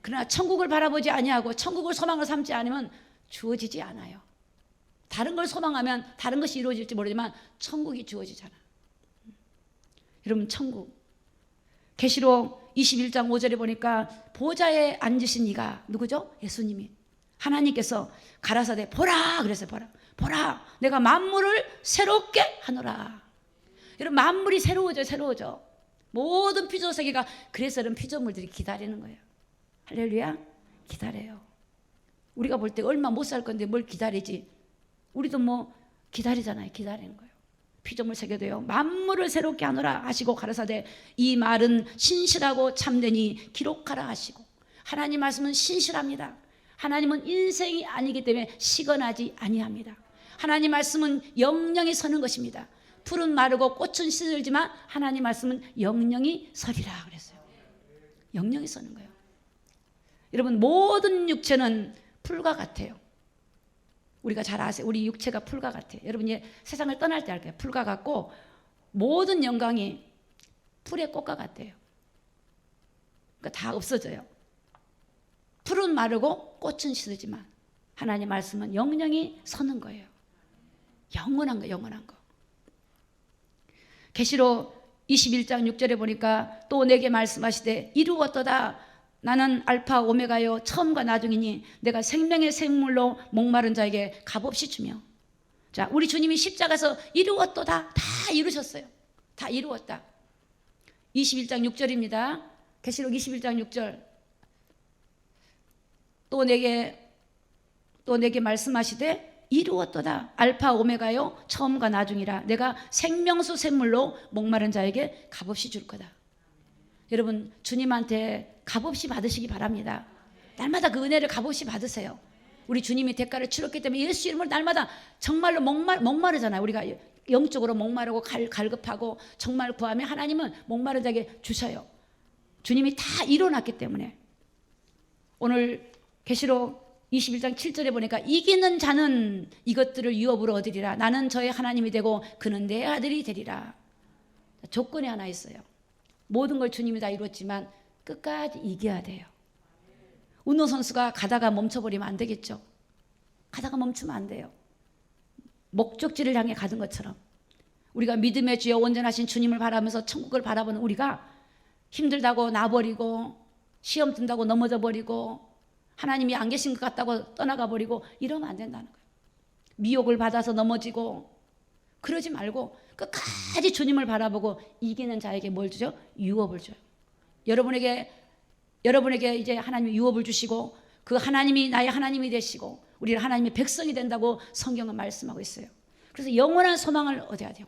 Speaker 1: 그러나 천국을 바라보지 아니하고 천국을 소망으로 삼지 않으면 주어지지 않아요. 다른 걸 소망하면 다른 것이 이루어질지 모르지만 천국이 주어지잖아. 여러분 천국, 계시록 21장 5절에 보니까 보좌에 앉으신 이가 누구죠? 예수님이. 하나님께서 가라사대 보라 그랬어요. 보라 내가 만물을 새롭게 하노라. 여러분 만물이 새로워져. 모든 피조 세계가, 그래서 이런 피조물들이 기다리는 거예요. 할렐루야. 기다려요. 우리가 볼 때 얼마 못 살 건데 뭘 기다리지. 우리도 뭐 기다리잖아요. 기다리는 거예요. 피조물 세계도요 만물을 새롭게 하노라 하시고 가라사대 이 말은 신실하고 참되니 기록하라 하시고. 하나님 말씀은 신실합니다. 하나님은 인생이 아니기 때문에 시건하지 아니합니다. 하나님 말씀은 영영이 서는 것입니다. 풀은 마르고 꽃은 시들지만 하나님 말씀은 영영이 서리라 그랬어요. 영영이 서는 거예요. 여러분 모든 육체는 풀과 같아요. 우리가 잘 아세요. 우리 육체가 풀과 같아요. 여러분이 세상을 떠날 때 알 거예요. 풀과 같고 모든 영광이 풀의 꽃과 같아요. 그러니까 다 없어져요. 풀은 마르고 꽃은 시들지만 하나님 말씀은 영영이 서는 거예요. 영원한 거, 영원한 거. 계시록 21장 6절에 보니까 또 내게 말씀하시되 이루었도다. 나는 알파 오메가요 처음과 나중이니 내가 생명의 생물로 목마른 자에게 값없이 주며. 자, 우리 주님이 십자가에서 이루었도다. 다 이루셨어요. 다 이루었다. 21장 6절입니다. 계시록 21장 6절. 또 내게 말씀하시되 이루었도다. 알파 오메가요 처음과 나중이라. 내가 생명수 샘물로 목마른 자에게 값없이 줄 거다. 여러분 주님한테 값없이 받으시기 바랍니다. 날마다 그 은혜를 값없이 받으세요. 우리 주님이 대가를 치렀기 때문에 예수 이름으로 날마다 정말로 목마르잖아요. 우리가 영적으로 목마르고 갈급하고 정말 구하면 하나님은 목마른 자에게 주셔요. 주님이 다 이뤄놨기 때문에. 오늘 계시록 21장 7절에 보니까 이기는 자는 이것들을 유업으로 얻으리라. 나는 저의 하나님이 되고 그는 내 아들이 되리라. 조건이 하나 있어요. 모든 걸 주님이 다 이뤘지만 끝까지 이겨야 돼요. 운동선수가 가다가 멈춰버리면 안 되겠죠. 가다가 멈추면 안 돼요. 목적지를 향해 가는 것처럼 우리가 믿음의 주여 온전하신 주님을 바라면서 천국을 바라보는 우리가 힘들다고 놔버리고 시험 든다고 넘어져 버리고 하나님이 안 계신 것 같다고 떠나가 버리고 이러면 안 된다는 거예요. 미혹을 받아서 넘어지고 그러지 말고 끝까지 주님을 바라보고 이기는 자에게 뭘 주죠? 유업을 줘요. 여러분에게 이제 하나님이 유업을 주시고 그 하나님이 나의 하나님이 되시고 우리는 하나님의 백성이 된다고 성경은 말씀하고 있어요. 그래서 영원한 소망을 얻어야 돼요.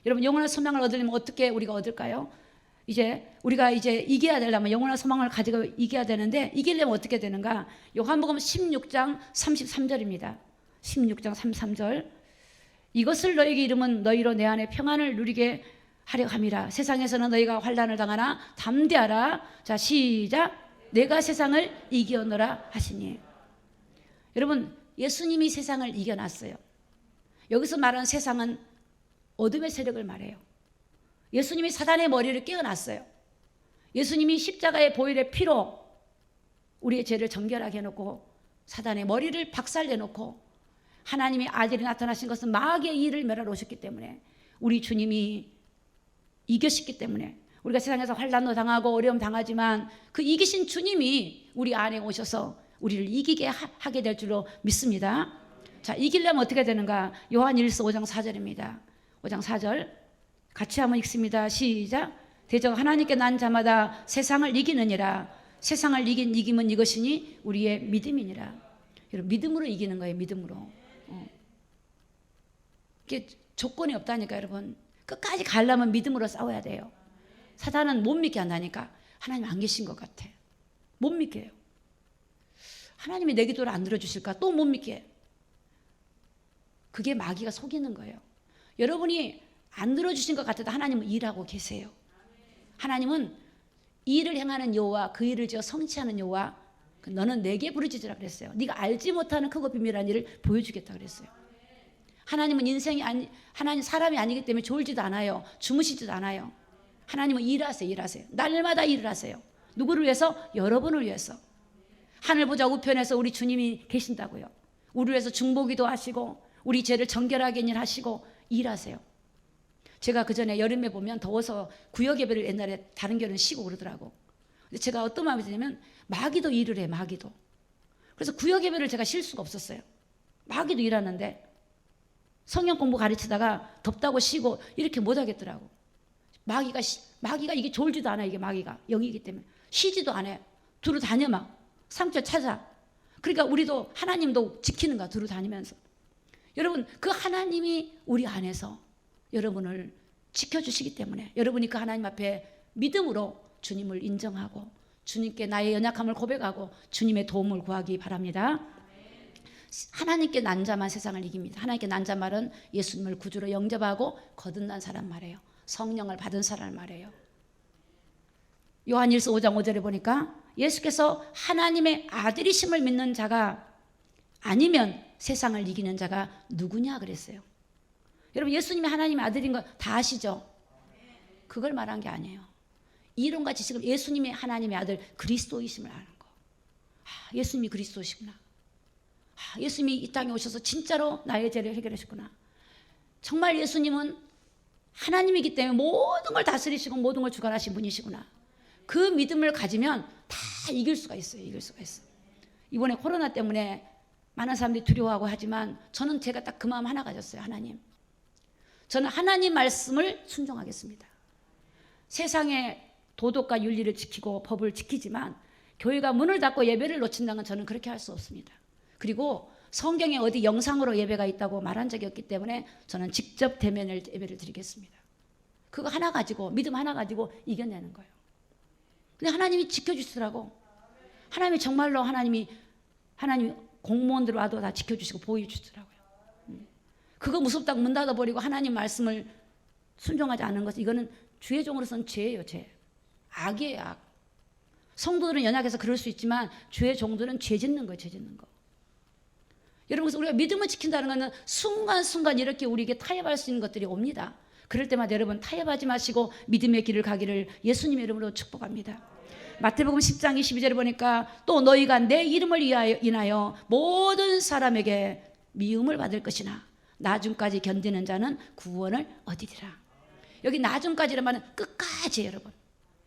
Speaker 1: 여러분 영원한 소망을 얻으려면 어떻게 우리가 얻을까요? 우리가 이겨야 되려면 영원한 소망을 가지고 이겨야 되는데 이기려면 어떻게 되는가? 요한복음 16장 33절입니다. 16장 33절. 이것을 너에게 이름은 너희로 내 안에 평안을 누리게 하려 함이라. 세상에서는 너희가 환난을 당하나 담대하라. 자, 시작. 내가 세상을 이겨노라 하시니. 여러분 예수님이 세상을 이겨놨어요. 여기서 말하는 세상은 어둠의 세력을 말해요. 예수님이 사단의 머리를 깨어났어요. 예수님이 십자가의 보혈의 피로 우리의 죄를 정결하게 해놓고 사단의 머리를 박살내놓고 하나님의 아들이 나타나신 것은 마귀의 일을 멸하러 오셨기 때문에 우리 주님이 이기셨기 때문에 우리가 세상에서 환난도 당하고 어려움 당하지만 그 이기신 주님이 우리 안에 오셔서 우리를 이기게 하게 될 줄로 믿습니다. 자, 이기려면 어떻게 되는가? 요한일서 5장 4절입니다. 5장 4절 같이 한번 읽습니다. 시작. 대적 하나님께 난 자마다 세상을 이기느니라. 세상을 이긴 이김은 이것이니 우리의 믿음이니라. 여러분 믿음으로 이기는 거예요. 믿음으로. 이게 조건이 없다니까. 여러분 끝까지 가려면 믿음으로 싸워야 돼요. 사단은 못 믿게 한다니까. 하나님 안 계신 것 같아. 못 믿게 해요. 하나님이 내 기도를 안 들어주실까? 또 못 믿게 해요. 그게 마귀가 속이는 거예요. 여러분이 안 들어주신 것 같아도 하나님은 일하고 계세요. 하나님은 일을 행하는 여호와 그 일을 지어 성취하는 여호와 너는 내게 부르짖으라 그랬어요. 네가 알지 못하는 크고 비밀한 일을 보여주겠다 그랬어요. 하나님은 하나님 사람이 아니기 때문에 졸지도 않아요. 주무시지도 않아요. 하나님은 일하세요. 날마다 일을 하세요. 누구를 위해서? 여러분을 위해서. 하늘 보좌 우편에서 우리 주님이 계신다고요. 우리를 위해서 중보기도 하시고 우리 죄를 정결하게 하시고 일하세요. 제가 그 전에 여름에 보면 더워서 구역 예배를 옛날에 다른 교회는 쉬고 그러더라고. 근데 제가 어떤 마음이 드냐면 마귀도 일을 해. 마귀도. 그래서 구역 예배를 제가 쉴 수가 없었어요. 마귀도 일하는데 성경 공부 가르치다가 덥다고 쉬고 이렇게 못 하겠더라고. 마귀가 이게 졸지도 않아. 이게 마귀가 영이기 때문에 쉬지도 않아. 두루 다녀 막 상처 찾아. 그러니까 우리도 하나님도 지키는 거야. 두루 다니면서. 여러분 그 하나님이 우리 안에서 여러분을 지켜주시기 때문에 여러분이 그 하나님 앞에 믿음으로 주님을 인정하고 주님께 나의 연약함을 고백하고 주님의 도움을 구하기 바랍니다. 하나님께 난 자만 세상을 이깁니다. 하나님께 난 자 말은 예수님을 구주로 영접하고 거듭난 사람 말이에요. 성령을 받은 사람 말이에요. 요한일서 5장 5절에 보니까 예수께서 하나님의 아들이심을 믿는 자가 아니면 세상을 이기는 자가 누구냐 그랬어요. 여러분 예수님이 하나님의 아들인 거 다 아시죠? 그걸 말한 게 아니에요. 이론과 지식은 예수님이 하나님의 아들 그리스도이심을 아는 거. 예수님이 그리스도시구나. 예수님이 이 땅에 오셔서 진짜로 나의 죄를 해결하셨구나. 정말 예수님은 하나님이기 때문에 모든 걸 다스리시고 모든 걸 주관하신 분이시구나. 그 믿음을 가지면 다 이길 수가 있어요. 이길 수가 있어요. 이번에 코로나 때문에 많은 사람들이 두려워하고 하지만 저는 제가 딱 그 마음 하나 가졌어요. 하나님. 저는 하나님 말씀을 순종하겠습니다. 세상의 도덕과 윤리를 지키고 법을 지키지만 교회가 문을 닫고 예배를 놓친다는 건 저는 그렇게 할 수 없습니다. 그리고 성경에 어디 영상으로 예배가 있다고 말한 적이 없기 때문에 저는 직접 대면을 예배를 드리겠습니다. 그거 하나 가지고 믿음 하나 가지고 이겨내는 거예요. 근데 하나님이 지켜주시더라고. 하나님이 정말로 하나님 공무원들 와도 다 지켜주시고 보호해주시더라고요. 그거 무섭다고 문 닫아버리고 하나님 말씀을 순종하지 않는 것은 이거는 주의 종으로서는 죄예요. 죄. 악이에요. 악. 성도들은 연약해서 그럴 수 있지만 주의 종들은 죄 짓는 거예요. 죄 짓는 거. 여러분 그래서 우리가 믿음을 지킨다는 것은 순간순간 이렇게 우리에게 타협할 수 있는 것들이 옵니다. 그럴 때마다 여러분 타협하지 마시고 믿음의 길을 가기를 예수님의 이름으로 축복합니다. 마태복음 10장 22절에 보니까 또 너희가 내 이름을 인하여 모든 사람에게 미움을 받을 것이나 나중까지 견디는 자는 구원을 얻으리라. 여기 나중까지란 말은 끝까지 여러분.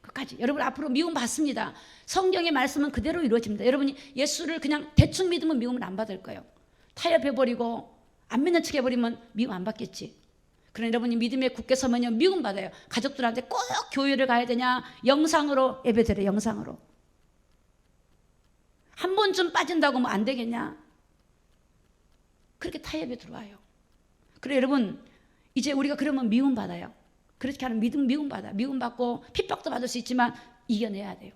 Speaker 1: 끝까지. 여러분 앞으로 미움 받습니다. 성경의 말씀은 그대로 이루어집니다. 여러분이 예수를 그냥 대충 믿으면 미움을 안 받을 거예요. 타협해버리고 안 믿는 척 해버리면 미움 안 받겠지. 그러나 여러분이 믿음에 굳게 서면요 미움 받아요. 가족들한테 꼭 교회를 가야 되냐, 영상으로 예배드려. 영상으로 한 번쯤 빠진다고 하면 안 되겠냐, 그렇게 타협에 들어와요. 그래 여러분 이제 우리가 그러면 미움 받아요. 그렇게 하는 미움 받아. 미움 받고 핍박도 받을 수 있지만 이겨내야 돼요.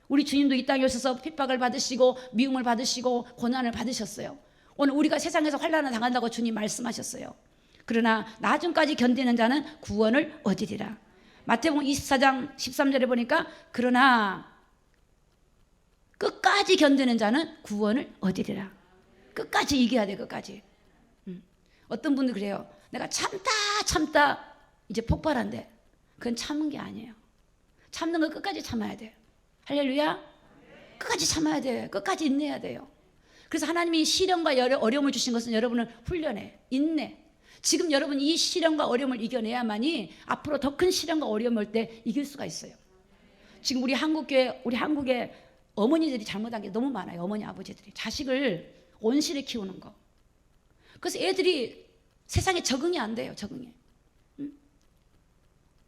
Speaker 1: 우리 주님도 이 땅에 오셔서 핍박을 받으시고 미움을 받으시고 고난을 받으셨어요. 오늘 우리가 세상에서 환난을 당한다고 주님 말씀하셨어요. 그러나 나중까지 견디는 자는 구원을 얻으리라. 마태복음 24장 13절에 보니까 그러나 끝까지 견디는 자는 구원을 얻으리라. 끝까지 이겨야 돼. 끝까지. 어떤 분들 그래요. 내가 참다 이제 폭발한대. 그건 참은 게 아니에요. 참는 거 끝까지 참아야 돼. 할렐루야. 끝까지 참아야 돼. 끝까지 인내해야 돼요. 그래서 하나님이 시련과 어려움을 주신 것은 여러분을 훈련해. 인내. 지금 여러분 이 시련과 어려움을 이겨내야만이 앞으로 더 큰 시련과 어려움 올 때 이길 수가 있어요. 지금 우리 한국교회, 우리 한국의 어머니들이 잘못한 게 너무 많아요. 어머니 아버지들이 자식을 온실에 키우는 거. 그래서 애들이 세상에 적응이 안 돼요. 적응이.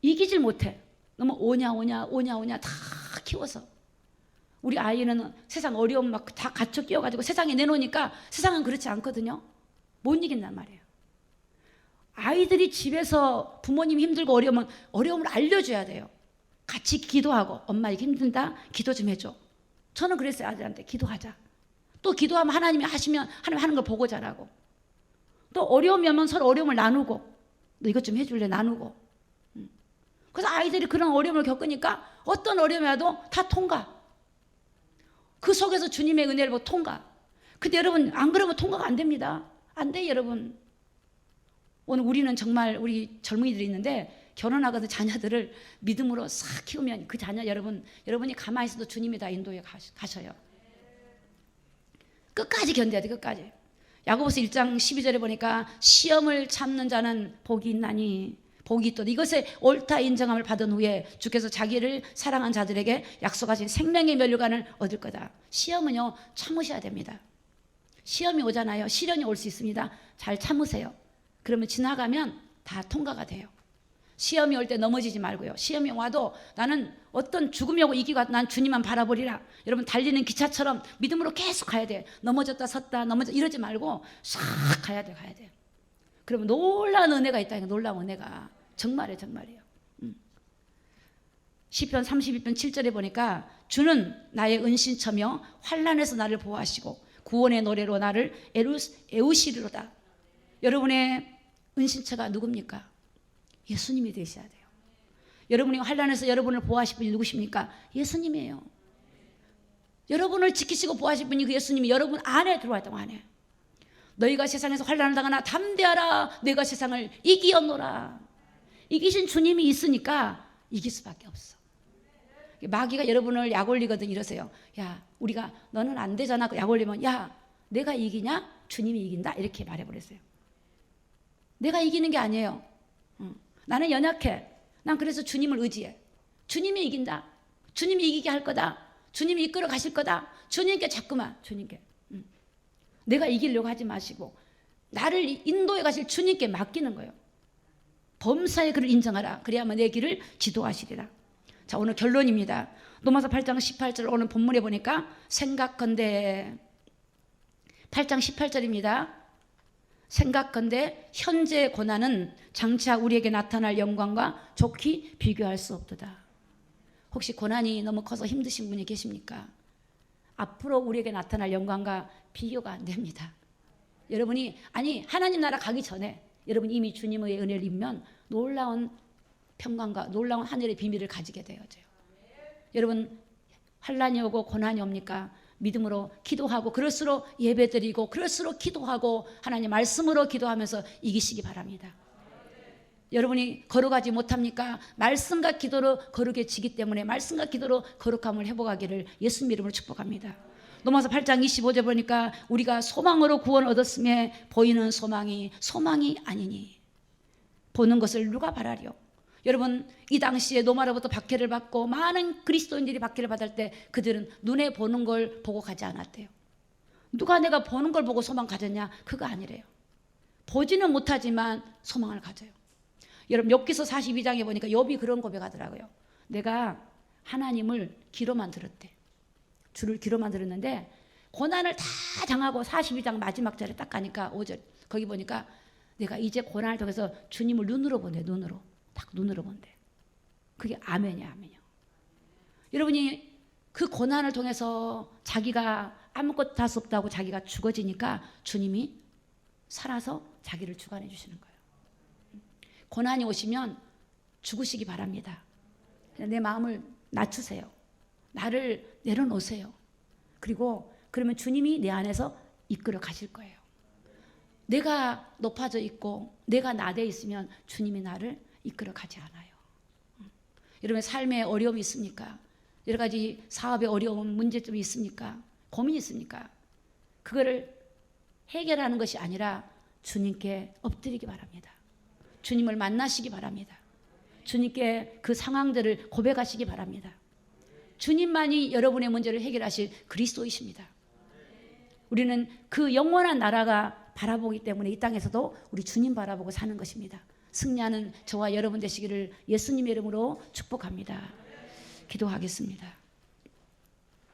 Speaker 1: 이기질 못해. 너무 오냐 다 키워서. 우리 아이는 세상 어려움 막 다 갇혀 끼워가지고 세상에 내놓으니까 세상은 그렇지 않거든요. 못 이긴단 말이에요. 아이들이 집에서 부모님 힘들고 어려우면 어려움을 알려줘야 돼요. 같이 기도하고 엄마 이게 힘든다 기도 좀 해줘. 저는 그랬어요. 아들한테 기도하자. 또 기도하면 하나님이 하시면 하나님 하는 걸 보고 자라고. 또 어려움이 오면 서로 어려움을 나누고 너 이것 좀 해줄래 나누고. 그래서 아이들이 그런 어려움을 겪으니까 어떤 어려움이 와도 다 통과. 그 속에서 주님의 은혜를 보고 통과. 근데 여러분 안 그러면 통과가 안 됩니다. 안 돼요 여러분. 오늘 우리는 정말 우리 젊은이들이 있는데 결혼하거든 자녀들을 믿음으로 싹 키우면 그 자녀 여러분이 가만히 있어도 주님이 다 인도해 가셔요. 끝까지 견뎌야 돼. 끝까지. 야고보서 1장 12절에 보니까 시험을 참는 자는 복이 있나니 복이 있도다. 이것에 옳다 인정함을 받은 후에 주께서 자기를 사랑한 자들에게 약속하신 생명의 멸류관을 얻을 거다. 시험은요 참으셔야 됩니다. 시험이 오잖아요. 시련이 올 수 있습니다. 잘 참으세요. 그러면 지나가면 다 통과가 돼요. 시험이 올 때 넘어지지 말고요. 시험이 와도 나는 어떤 죽음이 오고 이기고 난 주님만 바라보리라. 여러분 달리는 기차처럼 믿음으로 계속 가야 돼. 넘어졌다 섰다 넘어졌다 이러지 말고 싹 가야 돼. 그러면 놀라운 은혜가 있다니까. 놀라운 은혜가. 정말이에요. 시편 32편 7절에 보니까 주는 나의 은신처며 환난에서 나를 보호하시고 구원의 노래로 나를 애우시리로다. 여러분의 은신처가 누굽니까? 예수님이 되셔야 돼요. 여러분이 환난에서 여러분을 보호하실 분이 누구십니까? 예수님이에요. 여러분을 지키시고 보호하실 분이 그 예수님이 여러분 안에 들어와 있다고 하네요. 너희가 세상에서 환난을 당하나 담대하라. 내가 세상을 이기었노라. 이기신 주님이 있으니까 이길 수밖에 없어. 마귀가 여러분을 약 올리거든. 이러세요. 야 우리가 너는 안 되잖아. 약 올리면 야 내가 이기냐? 주님이 이긴다. 이렇게 말해버렸어요. 내가 이기는 게 아니에요. 나는 연약해. 난 그래서 주님을 의지해. 주님이 이긴다. 주님이 이기게 할 거다. 주님이 이끌어 가실 거다. 주님께 자꾸만 주님께. 내가 이기려고 하지 마시고 나를 인도해 가실 주님께 맡기는 거예요. 범사의 그를 인정하라. 그래야만 내 길을 지도하시리라. 자 오늘 결론입니다. 로마서 8장 18절 오늘 본문에 보니까 생각건대 8장 18절입니다. 생각건대 현재의 고난은 장차 우리에게 나타날 영광과 좋게 비교할 수 없도다. 혹시 고난이 너무 커서 힘드신 분이 계십니까? 앞으로 우리에게 나타날 영광과 비교가 안 됩니다. 여러분이 하나님 나라 가기 전에 여러분 이미 주님의 은혜를 입으면 놀라운 평강과 놀라운 하늘의 비밀을 가지게 되어져요. 여러분 환난이 오고 고난이 옵니까? 믿음으로 기도하고 그럴수록 예배드리고 그럴수록 기도하고 하나님 말씀으로 기도하면서 이기시기 바랍니다. 여러분이 거룩하지 못합니까? 말씀과 기도로 거룩해지기 때문에 말씀과 기도로 거룩함을 회복하기를 예수님 이름으로 축복합니다. 로마서 8장 25절 보니까 우리가 소망으로 구원 얻었음에 보이는 소망이 아니니 보는 것을 누가 바라리요? 여러분 이 당시에 로마로부터 박해를 받고 많은 그리스도인들이 박해를 받을 때 그들은 눈에 보는 걸 보고 가지 않았대요. 누가 내가 보는 걸 보고 소망 가졌냐? 그거 아니래요. 보지는 못하지만 소망을 가져요. 여러분 욥기서 42장에 보니까 욥이 그런 고백하더라고요. 내가 하나님을 귀로만 들었대. 주를 귀로만 들었는데 고난을 다 당하고 42장 마지막 절에 딱 가니까 5절 거기 보니까 내가 이제 고난을 통해서 주님을 눈으로 본대. 눈으로. 딱 눈으로 본대. 그게 아멘이야, 아멘이야. 여러분이 그 고난을 통해서 자기가 아무것도 할 수 없다고 자기가 죽어지니까 주님이 살아서 자기를 주관해 주시는 거예요. 고난이 오시면 죽으시기 바랍니다. 내 마음을 낮추세요. 나를 내려놓으세요. 그리고 그러면 주님이 내 안에서 이끌어 가실 거예요. 내가 높아져 있고 내가 나대에 있으면 주님이 나를 이끌어 가지 않아요. 여러분 삶에 어려움이 있습니까? 여러 가지 사업에 어려움, 문제점이 있습니까? 고민이 있습니까? 그거를 해결하는 것이 아니라 주님께 엎드리기 바랍니다. 주님을 만나시기 바랍니다. 주님께 그 상황들을 고백하시기 바랍니다. 주님만이 여러분의 문제를 해결하실 그리스도이십니다. 우리는 그 영원한 나라가 바라보기 때문에 이 땅에서도 우리 주님 바라보고 사는 것입니다. 승리하는 저와 여러분 되시기를 예수님의 이름으로 축복합니다. 기도하겠습니다.